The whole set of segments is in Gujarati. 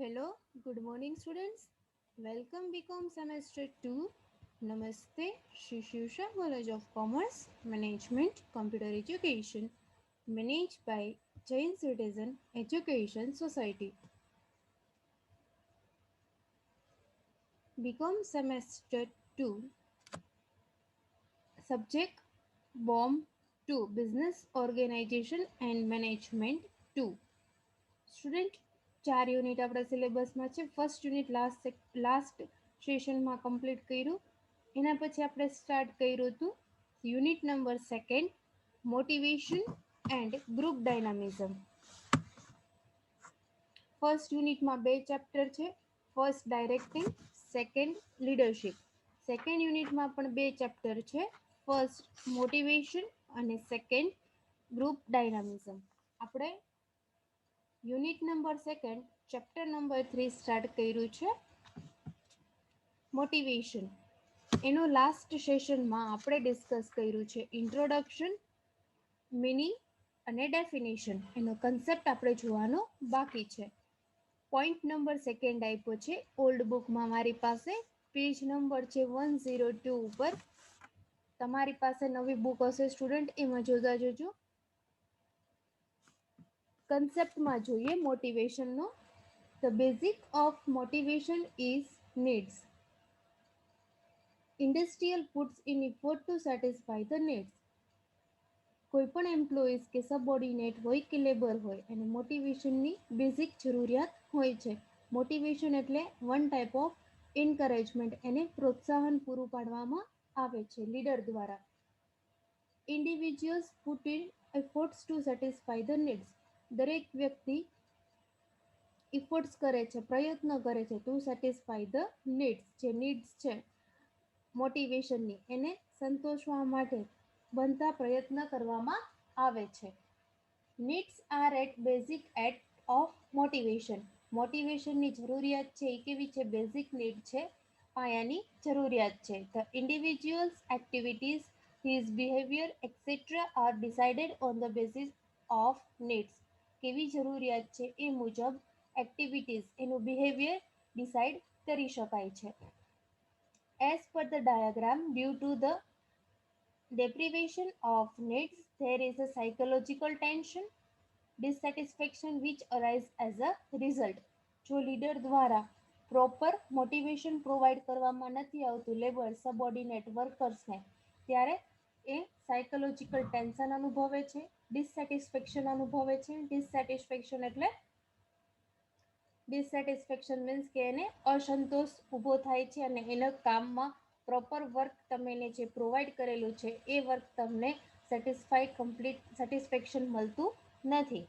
Hello, good morning students. Welcome BCom semester 2. Namaste, Shishusha College of Commerce, Management, Computer Education, managed by Jain Citizen Education Society. BCom semester 2, subject BOM 2, Business Organization and Management 2. Student 4 unit આપણા સિલેબસમાં છે. ફર્સ્ટ યુનિટ લાસ્ટ સેશનમાં કમ્પ્લીટ કર્યું. એના પછી આપણે સ્ટાર્ટ કર્યું હતું unit number second, motivation and group dynamism. First યુનિટમાં 2 ચેપ્ટર છે. First directing, second leadership. Second યુનિટમાં પણ 2 ચેપ્ટર છે. ફર્સ્ટ મોટિવેશન અને સેકન્ડ ગ્રુપ ડાયનામિઝમ. આપણે unit number second, chapter number 3 start કર્યું છે, મોટિવેશન. એનું લાસ્ટ સેશનમાં આપણે ડિસ્કસ કર્યું છે ઇન્ટ્રોડક્શન, મિનિંગ અને ડેફિનેશન. એનો કન્સેપ્ટ આપણે જોવાનો બાકી છે. પોઈન્ટ નંબર સેકન્ડ આપ્યો છે ઓલ્ડ બુકમાં મારી પાસે, પેજ નંબર છે 102 ઉપર. તમારી પાસે નવી બુક હશે સ્ટુડન્ટ, એમાં જોતા જજો. કન્સેપ્ટમાં જોઈએ મોટિવેશનનો. The basic of motivation is needs. Industrial puts in effort to satisfy the needs. કોઈપણ એમ્પ્લોઈઝ કે સબઓર્ડિનેટ હોય કે લેબર હોય એને મોટિવેશનની બેઝિક જરૂરિયાત હોય છે. મોટિવેશન એટલે વન ટાઈપ ઓફ એન્કરેજમેન્ટ, એને પ્રોત્સાહન પૂરું પાડવામાં આવે છે લીડર દ્વારા. Individuals put in efforts to satisfy the needs. દરેક વ્યક્તિ ઇફર્ટ્સ કરે છે, પ્રયત્ન કરે છે ટુ સેટિસ્ફાય ધ નીડ્સ. જે નીડ્સ છે મોટિવેશનની, એને સંતોષવા માટે બનતા પ્રયત્ન કરવામાં આવે છે. Needs are at basic at of motivation. મોટિવેશનની જરૂરિયાત છે એ કેવી છે? બેઝિક નીડ છે, પાયાની જરૂરિયાત છે. The individuals activities, his behaviour etcetera are decided on the basis of needs. કેવી જરૂરિયાત છે એ મુજબ એક્ટિવિટીઝ, એનું બિહેવિયર ડિસાઇડ કરી શકાય છે. As per the diagram, due to the deprivation of needs, there is a psychological tension, dissatisfaction which arise as a result. જો લીડર દ્વારા પ્રોપર મોટિવેશન પ્રોવાઈડ કરવામાં નથી આવતું લેબર, સબઓર્ડિનેટ વર્કર્સને, ત્યારે એ સાયકોલોજીકલ ટેન્શન અનુભવે છે, ડિસસેટિસ્ફેક્શન અનુભવે છે. ડિસસેટિસ્ફેક્શન એટલે ડિસસેટિસ્ફેક્શન મીન્સ કે એને અસંતોષ ઊભો થાય છે અને એના કામમાં પ્રોપર વર્ક તમે એને જે પ્રોવાઈડ કરેલું છે એ વર્ક તમને કમ્પ્લીટ સેટિસ્ફેક્શન મળતું નથી.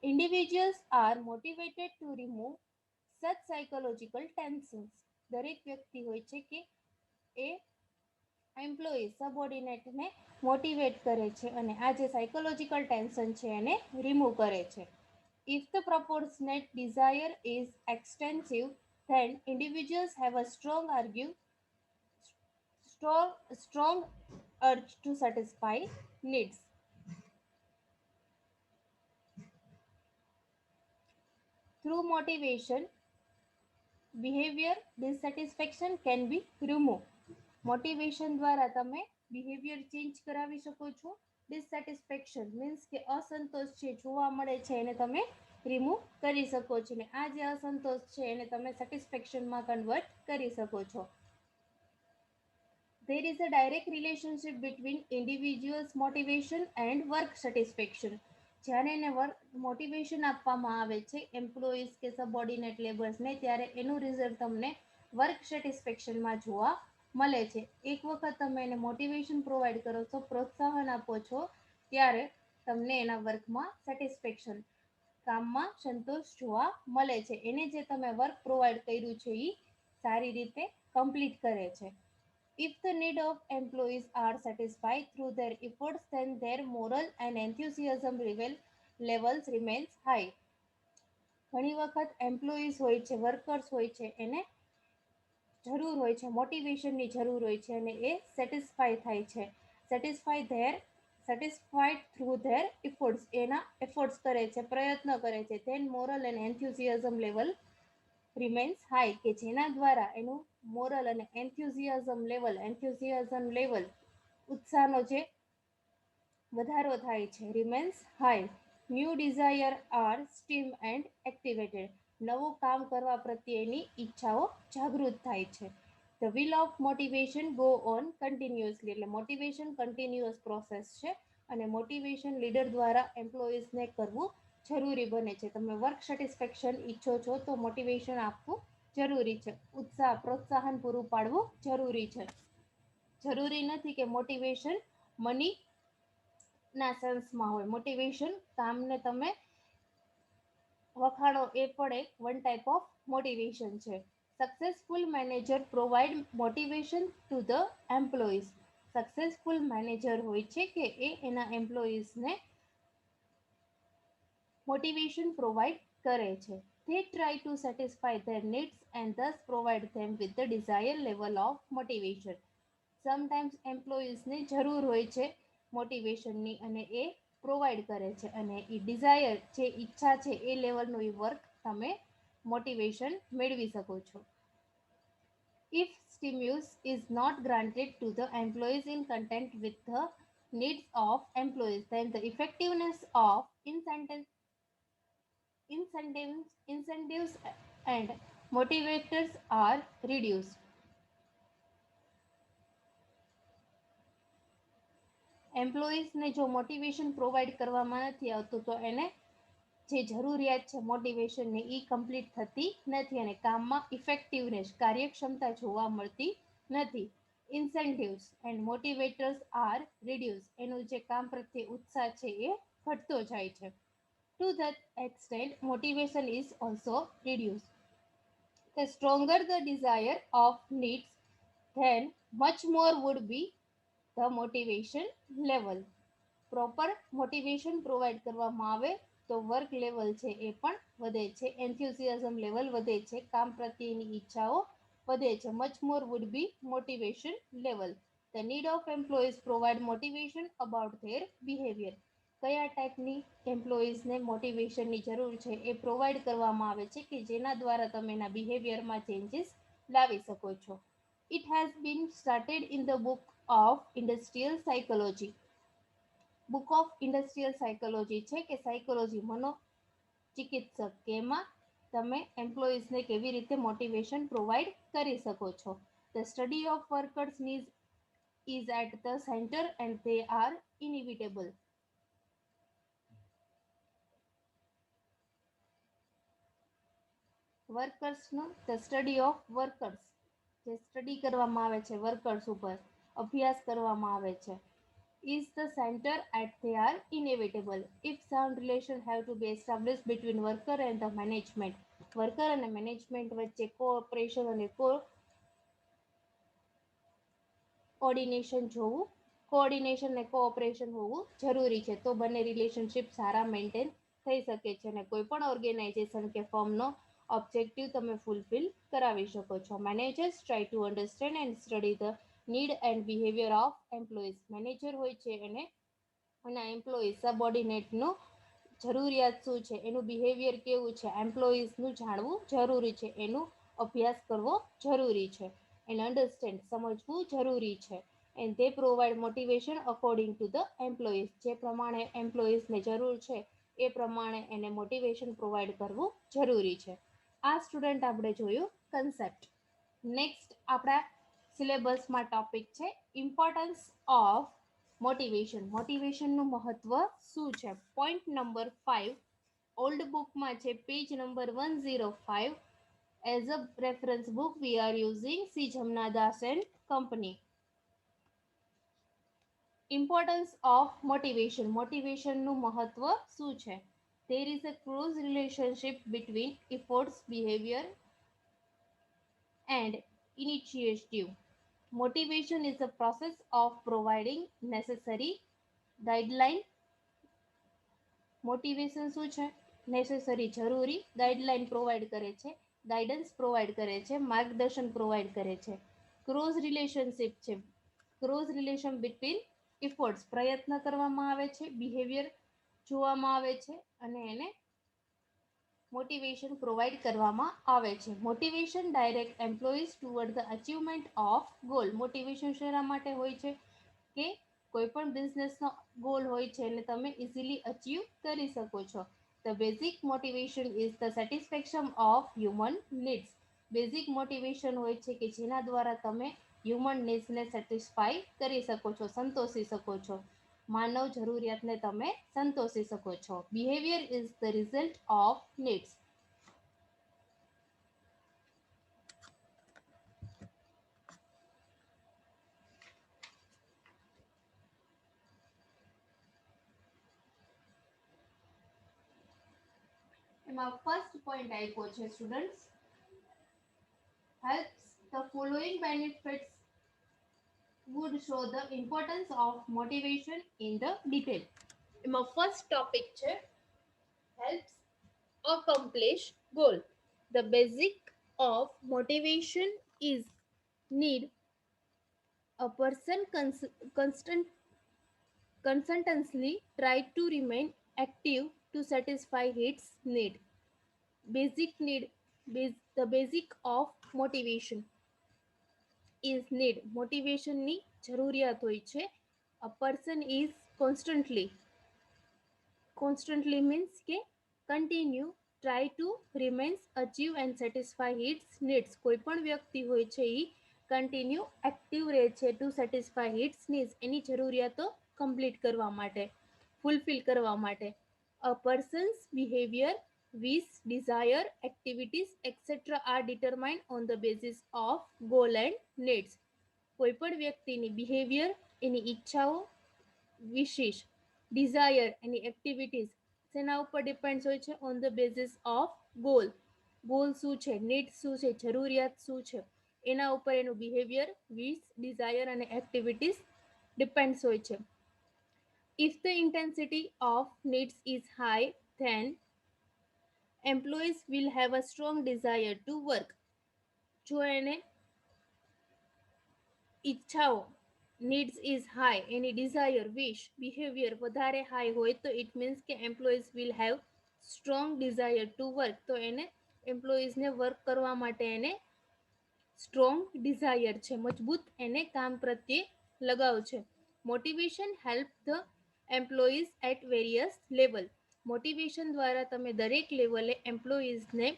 Individuals are motivated to remove such psychological tensions. દરેક વ્યક્તિ હોય છે કે એ એમ્પ્લોયી સબઓર્ડિનેટને મોટિવેટ કરે છે અને આ જે સાયકોલોજીકલ ટેન્શન છે એને રિમૂવ કરે છે. If the proportionate desire is extensive, then individuals have a strong urge to satisfy needs. Through motivation, behavior dissatisfaction can be removed. Motivation દ્વારા તમે બિહેવિયર ચેન્જ કરાવી શકો છો. ડિસસેટિસ્ફેક્શન મીન્સ કે અસંતોષ છે જોવા મળે છે એને તમે રિમૂવ કરી શકો છો ને આ જે અસંતોષ છે એને તમે સેટિસ્ફેક્શનમાં કન્વર્ટ કરી શકો છો. There is a direct relationship between individuals' motivation and work satisfaction. જ્યારે એને વર્ક મોટિવેશન આપવામાં આવે છે એમ્પ્લોઈઝ કે સબઓર્ડિનેટ લેબર્સને, ત્યારે એનું રિઝલ્ટ તમને વર્ક સેટિસ્ફેક્શનમાં જોવા મળે છે. એક વખત તમે એને મોટિવેશન પ્રોવાઈડ કરો છો, પ્રોત્સાહન આપો છો, ત્યારે તમને એના વર્કમાં સેટિસ્ફેક્શન, કામમાં સંતોષ જોવા મળે છે. એને જે તમે વર્ક પ્રોવાઈડ કર્યું છે એ સારી રીતે કમ્પ્લીટ કરે છે. If the need of employees are satisfied through their efforts, then their moral and enthusiasm levels remains high. ઘણી વખત એમ્પ્લોઈઝ હોય છે, વર્કર્સ હોય છે, એને જરૂર હોય છે મોટિવેશનની જરૂર હોય છે અને એ સેટિસ્ફાય થાય છે. Satisfy their satisfied through their efforts, એના એફર્ટ્સ કરે છે, પ્રયત્ન કરે છે. Then morale and enthusiasm level remains high, કે જેના દ્વારા એનું મોરલ અને એન્થ્યુઝિયાઝમ લેવલ ઉત્સાહનો જે વધારો થાય છે, remains high. New desire are steam and activated, નવું કામ કરવા પ્રત્યેની ઈચ્છાઓ જાગૃત થાય છે. The will of motivation go on continuously, એટલે મોટિવેશન કન્ટિન્યુઅસ પ્રોસેસ છે અને મોટિવેશન લીડર દ્વારા એમ્પ્લોઈઝને કરવું જરૂરી બને છે. તમે વર્ક સેટિસ્ફેક્શન ઈચ્છો છો તો મોટિવેશન આપવું જરૂરી છે, ઉત્સાહ પ્રોત્સાહન પૂરું પાડવું જરૂરી છે. જરૂરી નથી કે મોટિવેશન મની ના સેન્સમાં હોય. મોટિવેશન કામને તમે વખાણો એ પણ એક વન ટાઈપ ઓફ મોટિવેશન છે. Successful manager provide motivation to the employees, successful manager હોય છે કે એ એના એમ્પ્લોઈઝને મોટિવેશન પ્રોવાઈડ કરે છે. They try to satisfy their needs and thus provide them with the desired level of motivation. Sometimes એમ્પ્લોઈઝને જરૂર હોય છે મોટિવેશનની અને એ પ્રોવાઈડ કરે છે અને એ ડિઝાયર જે ઈચ્છા છે એ લેવલનું એ વર્ક તમે મોટિવેશન મેળવી શકો છો. If stimulus is not granted to the employees in content with the needs of employees, then the effectiveness of incentives and motivators are reduced. એમ્પ્લોઈઝને જો મોટિવેશન પ્રોવાઈડ કરવામાં નથી આવતું તો એને જે જરૂરિયાત છે મોટિવેશનની એ કમ્પ્લીટ થતી નથી અને કામમાં ઇફેક્ટિવનેસ કાર્યક્ષમતા જોવા મળતી નથી. ઇન્સેન્ટિવ્સ એન્ડ મોટિવેટર્સ આર રિડ્યુસ, એનું જે કામ પ્રત્યે ઉત્સાહ છે એ ઘટતો જાય છે. To that extent, motivation is also reduced. The stronger the desire of needs, then much more would be the motivation level. Proper motivation provide કરવામાં આવે તો વર્ક લેવલ છે એ પણ વધે છે, એન્થ્યુઝિયાઝમ લેવલ વધે છે, કામ પ્રત્યેની ઈચ્છાઓ વધે છે. Much more would be motivation level. The need of employees provide motivation about their behaviour, કયા ટાઈપની એમ્પ્લોઈઝને મોટિવેશનની જરૂર છે એ પ્રોવાઈડ કરવામાં આવે છે કે જેના દ્વારા તમે એના બિહેવિયરમાં ચેન્જીસ લાવી શકો છો. It has been started in the book of industrial psychology. Book of industrial psychology છે કે સાયકોલોજી મનોચિકિત્સક, કે એમાં તમે એમ્પ્લોઈઝને કેવી રીતે મોટિવેશન પ્રોવાઈડ કરી શકો છો. The study of workers need is at the centre and they are inevitable. વર્કર્સનું ધ સ્ટડી ઓફ વર્કર્સ, જે સ્ટડી કરવામાં આવે છે વર્કર્સ ઉપર, અભ્યાસ કરવામાં આવે છે, is the center at they are inevitable. If sound relation have to be established between worker and the management, worker અને મેનેજમેન્ટ વચ્ચે કોઓપરેશન અને કોઓર્ડિનેશન ને કોઓપરેશન હોવું જરૂરી છે, તો બંને રિલેશનશિપ સારા મેન્ટેન થઈ શકે છે અને કોઈ પણ ઓર્ગેનાઇઝેશન કે ફર્મનો ઓબ્જેક્ટિવ તમે ફૂલફિલ કરાવી શકો છો. Managers try to understand and study the need and behaviour of employees, manager હોય છે એને એના એમ્પ્લોઈઝ સબઓર્ડિનેટનું જરૂરિયાત શું છે, એનું બિહેવિયર કેવું છે, એમ્પ્લોઈઝનું જાણવું જરૂરી છે, એનું અભ્યાસ કરવો જરૂરી છે, એને અન્ડરસ્ટેન્ડ સમજવું જરૂરી છે. And they provide motivation according to the employees, જે પ્રમાણે એમ્પ્લોઈઝને જરૂર છે એ પ્રમાણે એને મોટિવેશન પ્રોવાઈડ કરવું જરૂરી છે. આ સ્ટુડન્ટ આપણે જોયું કન્સેપ્ટ. નેક્સ્ટ આપણા સિલેબસમાં ટોપિક છે ઇમ્પોર્ટન્સ ઓફ મોટિવેશન, મોટિવેશનનું મહત્વ શું છે. પોઈન્ટ નંબર 5 ઓલ્ડ બુકમાં છે, page number 105. As a reference book we are using C Jamnadas and company. Importance of motivation, મોટિવેશનનું મહત્વ શું છે. There is a close relationship between efforts, behavior and initiative. Motivation is a process of providing necessary guideline. Motivation શું છે, નેસેસરી જરૂરી, ગાઈડલાઈન પ્રોવાઈડ કરે છે, ગાઈડન્સ પ્રોવાઈડ કરે છે, માર્ગદર્શન પ્રોવાઈડ કરે છે. ક્લોઝ રિલેશનશિપ છે, ક્લોઝ રિલેશન બિટવીન ઇફોર્ટ્સ પ્રયત્ન કરવામાં આવે છે, બિહેવિયર જોવામાં આવે છે અને એને મોટિવેશન પ્રોવાઈડ કરવામાં આવે છે. Motivation direct employees toward the achievement of goal. Motivation શેના માટે હોય છે કે કોઈ પણ બિઝનેસનો ગોલ હોય છે એટલે તમે ઇઝીલી અચીવ કરી શકો છો. The basic motivation is the satisfaction of human needs. Basic motivation હોય છે કે જેના દ્વારા તમે હ્યુમન નીડ્સને સેટિસ્ફાઈ કરી શકો છો, સંતોષી શકો છો. માનવ જરૂરિયાતને તમે સંતોષી શકો છો. Behaviour is the result of needs. એમાં ફર્સ્ટ પોઈન્ટ આપ્યો છે students, helps the following benefits would show the importance of motivation in the detail. એમાં ફર્સ્ટ ટોપિક છે helps accomplish goal. The basic of motivation is need a person constantly try to remain active to satisfy its need. Basic need, the basic of motivation is need. Motivation ની જરૂરિયાત હોય છે. A person is constantly means કે continue try to remains achieve and satisfy its needs. કોઈ પણ વ્યક્તિ હોય છે એ કન્ટિન્યુ એક્ટિવ રહે છે ટુ સેટિસ્ફાય હિટ્સ નીડ્સ, એની જરૂરિયાતો કમ્પ્લીટ કરવા માટે, ફૂલફિલ કરવા માટે. A person's behaviour, wish, desire, activities etcetera are determined on the basis of goal and needs. કોઈ પણ વ્યક્તિની બિહેવિયર, એની ઈચ્છાઓ, વિશિષ, ડિઝાયર, એની એક્ટિવિટીઝ શેના ઉપર ડિપેન્ડ હોય છે? On the basis of goal. Goal શું છે, નીડ શું છે, જરૂરિયાત શું છે, એના ઉપર એનું બિહેવિયર, વિશ, ડિઝાયર અને એક્ટિવિટીઝ ડિપેન્ડ્સ હોય છે. If the intensity of needs is high, then employees will have a strong desire to work. જો એને ઈચ્છાઓ, નીડ્સ ઇઝ હાઈ, એની ડિઝાયર, વિશ, બિહેવિયર વધારે હાઈ હોય તો ઇટ મીન્સ કે employees will have strong desire to work. તો એને એમ્પ્લોઈઝને વર્ક કરવા માટે એને સ્ટ્રોંગ ડિઝાયર છે, મજબૂત એને કામ પ્રત્યે લગાવ છે. Motivation help the employees at various level. Motivation દ્વારા તમે દરેક લેવલે એમ્પ્લોઈઝને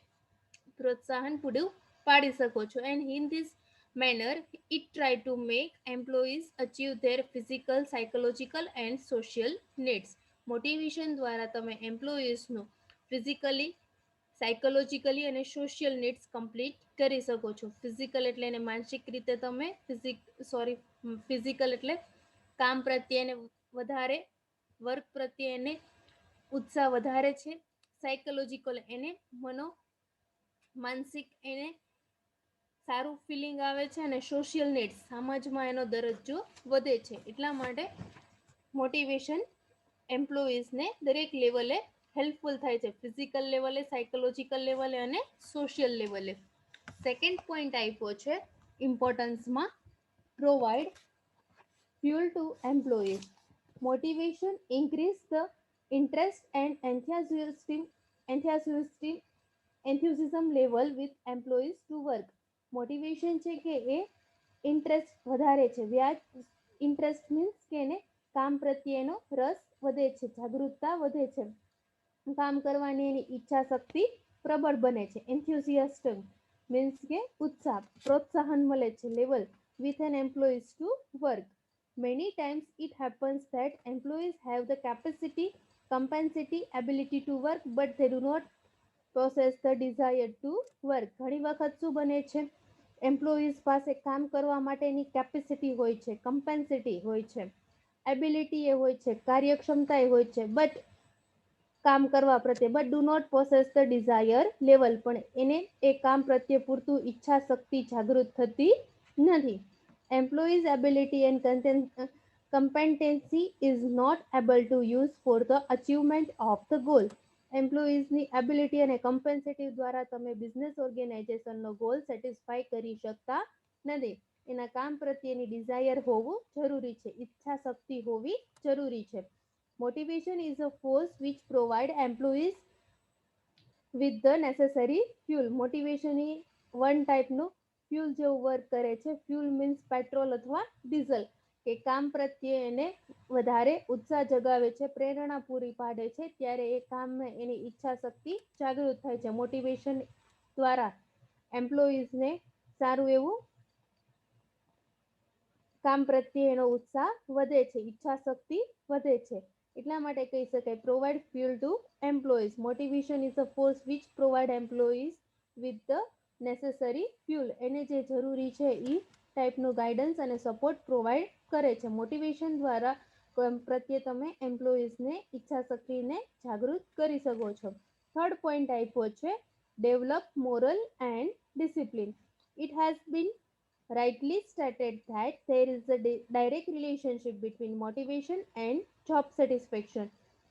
પ્રોત્સાહન પૂરું પાડી શકો છો. And in this manner it try to make employees achieve their physical, psychological and social needs. Motivation દ્વારા તમે એમ્પ્લોઈઝનું ફિઝિકલી, સાયકોલોજીકલી અને સોશિયલ નીડ્સ કમ્પ્લીટ કરી શકો છો. ફિઝિકલ એટલે એને માનસિક રીતે તમે ફિઝિકલ એટલે કામ પ્રત્યે એને વધારે, વર્ક પ્રત્યે એને ઉત્સાહ વધારે છે. સાયકોલોજીકલ એને માનસિક એને સારું ફિલિંગ આવે છે. અને સોશિયલ નીડ્સ સમાજમાં એનો દરજ્જો વધે છે. એટલા માટે મોટિવેશન એમ્પ્લોઈઝને દરેક લેવલે હેલ્પફુલ થાય છે, ફિઝિકલ લેવલે, સાયકોલોજીકલ લેવલે અને સોશિયલ લેવલે. સેકન્ડ પોઈન્ટ આપ્યો છે ઇમ્પોર્ટન્સમાં, provide fuel to employees. Motivation increase the interest and enthusiasm level with employees to work. Motivation છે કે એ ઇન્ટરેસ્ટ વધારે છે. ઇન્ટરેસ્ટ મીન્સ કે એને કામ પ્રત્યેનો રસ વધે છે, જાગૃતતા વધે છે, કામ કરવાની એની ઈચ્છા શક્તિ પ્રબળ બને છે. એન્થ્યુઝિયાસ્ટિક મીન્સ કે ઉત્સાહ, પ્રોત્સાહન મળે છે. Level with an employees to work. Many times it happens that employees have the capacity, compensity, ability to work, but they do not possess the desire to work. ઘણી વખત શું બને છે? એમ્પ્લોઈઝ પાસે કામ કરવા માટેની કેપેસિટી હોય છે, કમ્પેન્સિટી હોય છે, એબિલિટી એ હોય છે, કાર્યક્ષમતા એ હોય છે, કામ કરવા પ્રત્યે, but do not possess the desire level, પણ એને એ કામ પ્રત્યે પૂરતું ઈચ્છા શક્તિ જાગૃત થતી નથી. Employees ability and competency is not able to use for the achievement of the goal. એમ્પ્લોઈઝની એબિલિટી અને કમ્પેન્સેટિવ દ્વારા તમે બિઝનેસ ઓર્ગેનાઇઝેશનનો ગોલ સેટિસ્ફાઈ કરી શકતા નથી. એના કામ પ્રત્યેની ડિઝાયર હોવું જરૂરી છે, ઈચ્છા શક્તિ હોવી જરૂરી છે. Motivation is a force which provide employees with the necessary fuel. Motivation A one ટાઈપનું ફ્યુલ જેવું વર્ક કરે છે. ફ્યુલ મીન્સ પેટ્રોલ અથવા ડીઝલ, કે કામ પ્રત્યે એને વધારે ઉત્સાહ જગાવે છે, પ્રેરણા પૂરી પાડે છે, ત્યારે એ કામમાં એની ઈચ્છા શક્તિ જાગૃત થાય છે. મોટિવેશન દ્વારા એમ્પ્લોઈઝને સારું એવું કામ પ્રત્યે એનો ઉત્સાહ વધે છે, ઈચ્છા શક્તિ વધે છે. એટલા માટે કહી શકાય provide fuel to employees. Motivation is a force which provide employees with the necessary fuel. એને જે જરૂરી છે એ ટાઈપનું ગાઈડન્સ અને સપોર્ટ પ્રોવાઈડ કરે છે. મોટિવેશન દ્વારા પ્રત્યે તમે એમ્પ્લોઈઝને ઈચ્છા શક્તિને જાગૃત કરી શકો છો. થર્ડ પોઈન્ટ આપ્યો છે develop moral and discipline. It has been rightly stated that there is a direct relationship between motivation and job satisfaction.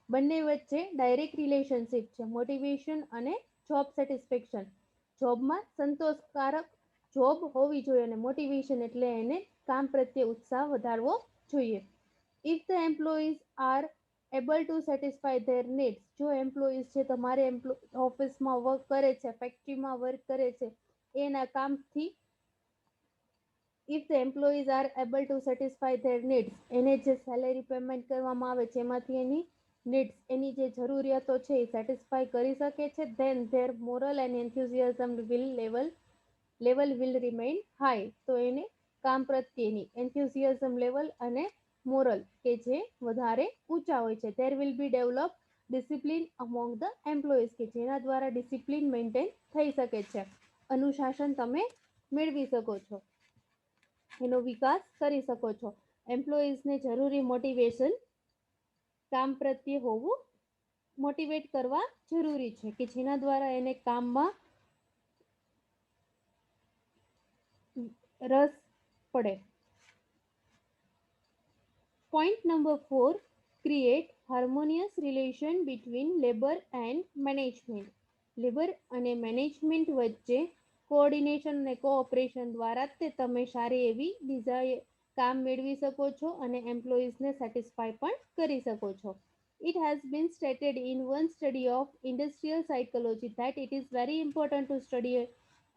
બંને વચ્ચે ડાયરેક્ટ રિલેશનશિપ છે, મોટિવેશન અને જોબ સેટિસ્ફેક્શન. જોબમાં સંતોષકારક જોબ હોવી જોઈએ અને મોટિવેશન એટલે એને કામ પ્રત્યે ઉત્સાહ વધારવો જોઈએ. If the employees are able to satisfy there needs. જો એમ્પ્લોઈઝ છે તમારે ઓફિસમાં વર્ક કરે છે, ફેક્ટરીમાં વર્ક કરે છે, એના કામથી if the employees are able to satisfy there needs, એને જે સેલેરી પેમેન્ટ કરવામાં આવે છે એમાંથી એની નીડ્સ, એની જે જરૂરિયાતો છે એ સેટિસ્ફાય કરી શકે છે, then their morale and enthusiasm level will remain high. તો એને કામ પ્રત્યેની એન્થુઝિયાઝમ લેવલ અને મોરલ કે જે વધારે ઊંચા હોય છે. There will be develop discipline among the employees, કે જેના દ્વારા ડિસિપ્લિન મેન્ટેન થઈ શકે છે, અનુશાસન તમે મેળવી શકો છો, એનો વિકાસ કરી શકો છો. એમ્પ્લોઈઝને જરૂરી મોટિવેશન કામ પ્રત્યે હોવું, મોટિવેટ કરવા જરૂરી છે, કે જેના દ્વારા એને કામમાં રસ પડે. Point number 4, create harmonious relation between labour and management. Labour અને મેનેજમેન્ટ વચ્ચે કોઓર્ડિનેશન અને કોઓપરેશન દ્વારા તે તમે સારી એવી કામ મેળવી શકો છો અને એમ્પ્લોઈઝને સેટિસ્ફાય પણ કરી શકો છો. It has been stated in one study of industrial psychology that it is very important to study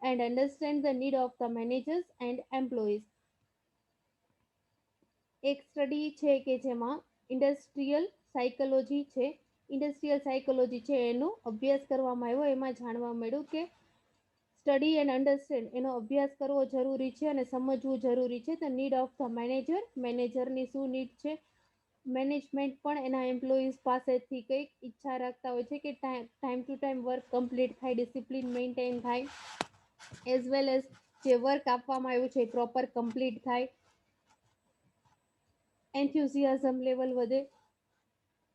and understand the need of the managers and employees. એક સ્ટડી છે કે જેમાં ઇન્ડસ્ટ્રીયલ સાયકોલોજી છે એનો અભ્યાસ કરવામાં આવ્યો. એમાં જાણવા મળ્યું કે સ્ટડી એન્ડ અન્ડરસ્ટેન્ડ એનો અભ્યાસ કરવો જરૂરી છે અને સમજવું જરૂરી છે. ધ નીડ ઓફ ધ મેનેજરની શું નીડ છે. મેનેજમેન્ટ પણ એના એમ્પ્લોઈઝ પાસેથી કંઈક ઈચ્છા રાખતા હોય છે કે time to time work complete થાય, ડિસિપ્લિન મેન્ટેન થાય, એઝ વેલ એઝ જે વર્ક આપવામાં આવ્યું છે એ પ્રોપર કમ્પ્લીટ થાય, એન્થ્યુઝિયાઝમ લેવલ વધે.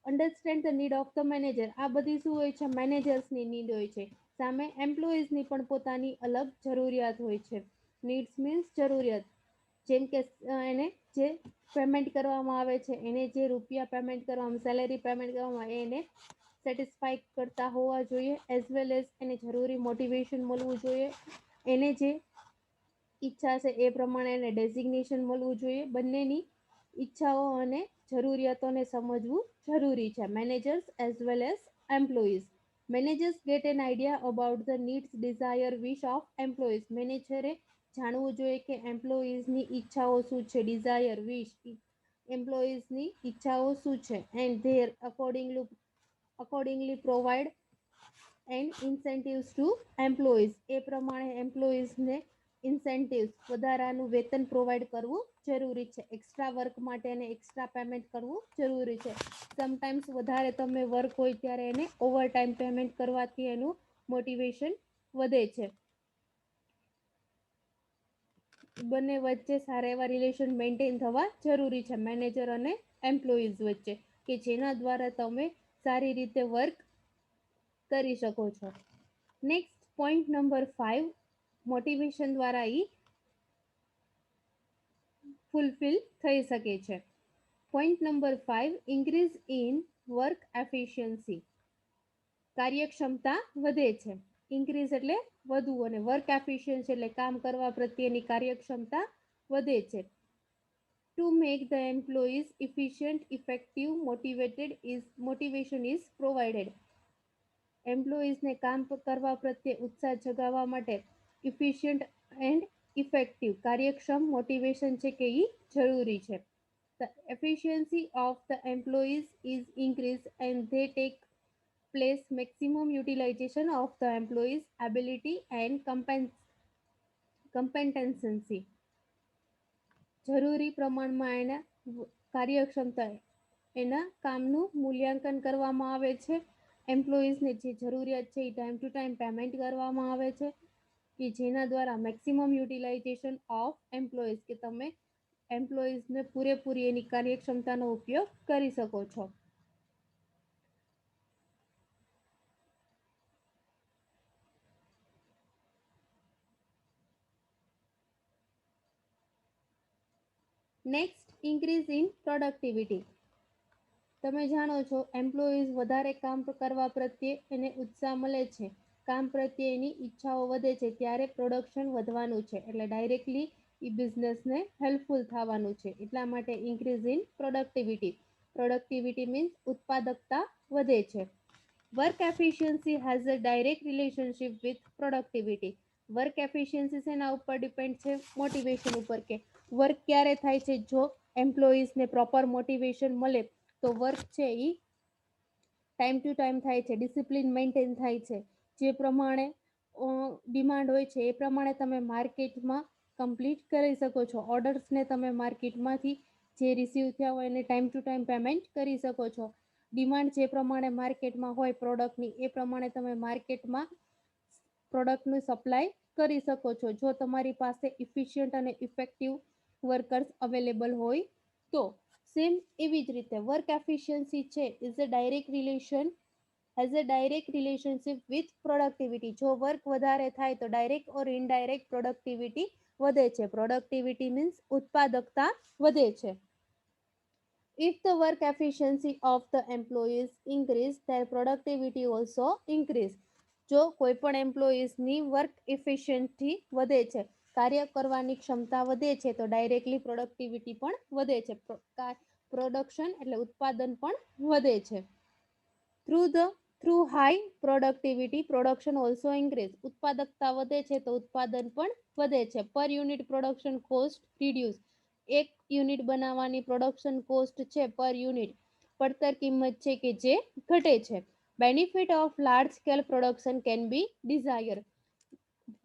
Understand the need of the manager. આ બધી શું હોય છે, મેનેજર્સની નીડ હોય છે. સામે એમ્પ્લોઈઝની પણ પોતાની અલગ જરૂરિયાત હોય છે. નીડ્સ મીન્સ જરૂરિયાત. જેમ કે એને જે પેમેન્ટ કરવામાં આવે છે, એને જે રૂપિયા પેમેન્ટ કરવામાં, સેલેરી પેમેન્ટ કરવામાં આવે એને સેટિસ્ફાઈ કરતા હોવા જોઈએ, એઝ વેલ એઝ એને જરૂરી મોટિવેશન મળવું જોઈએ, એને જે ઈચ્છા છે એ પ્રમાણે એને ડેઝિગ્નેશન મળવું જોઈએ. બંનેની ઈચ્છાઓ અને જરૂરિયાતોને સમજવું જરૂરી છે. Managers as well as employees. Managers get an idea about the needs, desire, wish of employees. મેનેજરે જાણવું જોઈએ કે એમ્પ્લોઈઝની ઈચ્છાઓ શું છે, ડિઝાયર, વિશ, એમ્પ્લોઈઝની ઈચ્છાઓ શું છે, and their accordingly provide and incentives to employees. એ પ્રમાણે એમ્પ્લોઈઝને ઇન્સેન્ટિવ્સ, વધારાનું વેતન પ્રોવાઈડ કરવું જરૂરી છે. એક્સ્ટ્રા વર્ક માટે એને એક્સ્ટ્રા પેમેન્ટ કરવું જરૂરી છે. સમટાઈમ્સ વધારે તમે વર્ક હોય ત્યારે એને ઓવર ટાઈમ પેમેન્ટ કરવાથી એનું મોટિવેશન વધે છે. બંને વચ્ચે સારા એવા રિલેશન મેન્ટેન થવા જરૂરી છે, મેનેજર અને એમ્પ્લોઈઝ વચ્ચે, કે જેના દ્વારા તમે સારી રીતે વર્ક કરી શકો છો. નેક્સ્ટ પોઈન્ટ નંબર 5, મોટિવેશન દ્વારા ફૂલફિલ થઈ શકે છે. Point number 5, increase in work efficiency. કાર્યક્ષમતા વધે છે. ઇન્ક્રીઝ એટલે વધુ અને વર્ક એફિશિયન્સી એટલે કામ કરવા પ્રત્યેની કાર્યક્ષમતા વધે છે. To make the employees efficient, effective, motivation is provided. એમ્પ્લોઈઝને કામ કરવા પ્રત્યે ઉત્સાહ જગાવવા માટે ઇફિશિયન્ટ એન્ડ ઇફેક્ટિવ, કાર્યક્ષમ મોટિવેશન છે કે એ જરૂરી છે. The efficiency of the employees is increased and they take place maximum utilization of the employees ability and competency. જરૂરી પ્રમાણમાં એના કાર્યક્ષમતા, એના કામનું મૂલ્યાંકન કરવામાં આવે છે. એમ્પ્લોઈઝને જે જરૂરિયાત છે એ ટાઈમ ટુ ટાઈમ પેમેન્ટ કરવામાં આવે છે, કે જેના દ્વારા મેક્સિમમ યુટિલાઇઝેશન ઓફ એમ્પ્લોઈઝ, કે તમે એમ્પ્લોઈઝને પૂરેપૂરી એની કાર્યક્ષમતાનો ઉપયોગ કરી શકો છો. Next, increase in productivity. તમે જાણો છો એમ્પ્લોઈઝ વધારે કામ કરવા પ્રત્યે એને ઉત્સાહ મળે છે, કામ પ્રત્યે એની ઈચ્છાઓ વધે છે, ત્યારે પ્રોડક્શન વધવાનું છે, એટલે ડાયરેક્ટલી એ બિઝનેસને હેલ્પફુલ થવાનું છે. એટલા માટે increase in productivity. Productivity means ઉત્પાદકતા વધે છે. Work efficiency has a direct relationship with productivity. Work efficiency શેના ઉપર ડિપેન્ડ છે? મોટિવેશન ઉપર, કે વર્ક ક્યારે થાય છે? જો એમ્પ્લોઈઝને પ્રોપર મોટિવેશન મળે તો વર્ક છે એ ટાઈમ ટુ ટાઈમ થાય છે, ડિસિપ્લિન મેન્ટેન થાય છે. જે પ્રમાણે ડિમાન્ડ હોય છે એ પ્રમાણે તમે માર્કેટમાં કમ્પ્લીટ કરી શકો છો. ઓર્ડર્સને તમે માર્કેટમાંથી જે રિસીવ થયા હોય એને ટાઈમ ટુ ટાઈમ પેમેન્ટ કરી શકો છો. ડિમાન્ડ જે પ્રમાણે માર્કેટમાં હોય પ્રોડક્ટની, એ પ્રમાણે તમે માર્કેટમાં પ્રોડક્ટનું સપ્લાય કરી શકો છો, જો તમારી પાસે ઇફિશિયન્ટ અને ઇફેક્ટિવ વર્કર્સ અવેલેબલ હોય તો. સેમ એવી જ રીતે વર્ક એફિશિયન્સી છે is a direct relation has a direct relationship with productivity. જો વર્ક વધારે થાય તો ડાયરેક્ટ ઓર ઇનડાયરેક્ટ પ્રોડક્ટિવિટી વધે છે. પ્રોડક્ટિવિટી મીન્સ ઉત્પાદકતા વધે છે. If the work efficiency of the employees increase, their productivity also increase. જો કોઈ પણ એમ્પ્લોઈઝની વર્ક ઇફિશિયન્સી વધે છે, કાર્ય કરવાની ક્ષમતા વધે છે, તો ડાયરેક્ટલી પ્રોડક્ટિવિટી પણ વધે છે. પ્રોડક્શન એટલે ઉત્પાદન પણ વધે છે. Through high productivity production also increase. ઉત્પાદકતા વધે છે તો ઉત્પાદન પણ વધે છે. પર યુનિટ પ્રોડક્શન કોસ્ટ રિડ્યુસ. એક યુનિટ બનાવવાની પ્રોડક્શન કોસ્ટ છે પર યુનિટ, પડતર કિંમત છે કે જે ઘટે છે. Benefit of large scale production can be desire.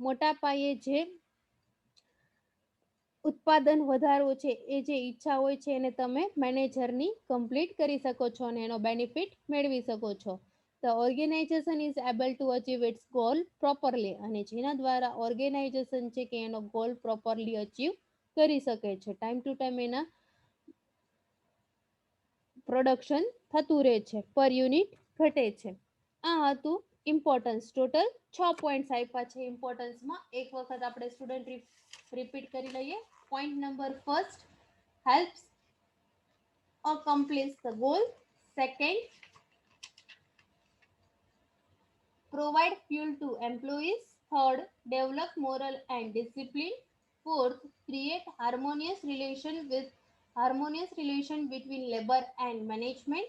મોટા પાયે જે ઉત્પાદન વધારવું છે એ જે ઈચ્છા હોય છે એને તમે મેનેજરની કમ્પ્લીટ કરી શકો છો અને એનો બેનિફિટ મેળવી શકો છો. The organisation is able to achieve its goal properly. અને જેના દ્વારા ઓર્ગેનાઇઝેશન છે કે એનો ગોલ પ્રોપરલી અચીવ કરી શકે છે. ટાઈમ ટુ ટાઈમ એના પ્રોડક્શન થતું રહે છે, પર યુનિટ ઘટે છે. આ હતું ઇમ્પોર્ટન્સ. ટોટલ 6 પોઈન્ટ્સ આપ્યા છે ઇમ્પોર્ટન્સમાં. એક વખત આપણે સ્ટુડન્ટ રિપીટ કરી લઈએ. Point number first, helps accomplish the goal. Second, provide fuel to employees. Third, develop moral and discipline. Fourth, create harmonious relation between labor and management.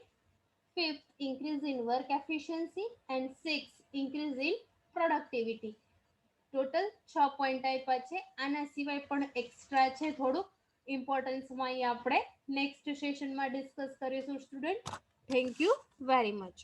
Fifth, increase in work efficiency. And sixth, increase in productivity. Total 6 point આપ્યા છે. આના સિવાય પણ એક્સ્ટ્રા છે થોડુંક ઇમ્પોર્ટન્સમાં, અહીં આપણે નેક્સ્ટ સેશનમાં ડિસ્કસ કરીશું student. Thank you very much.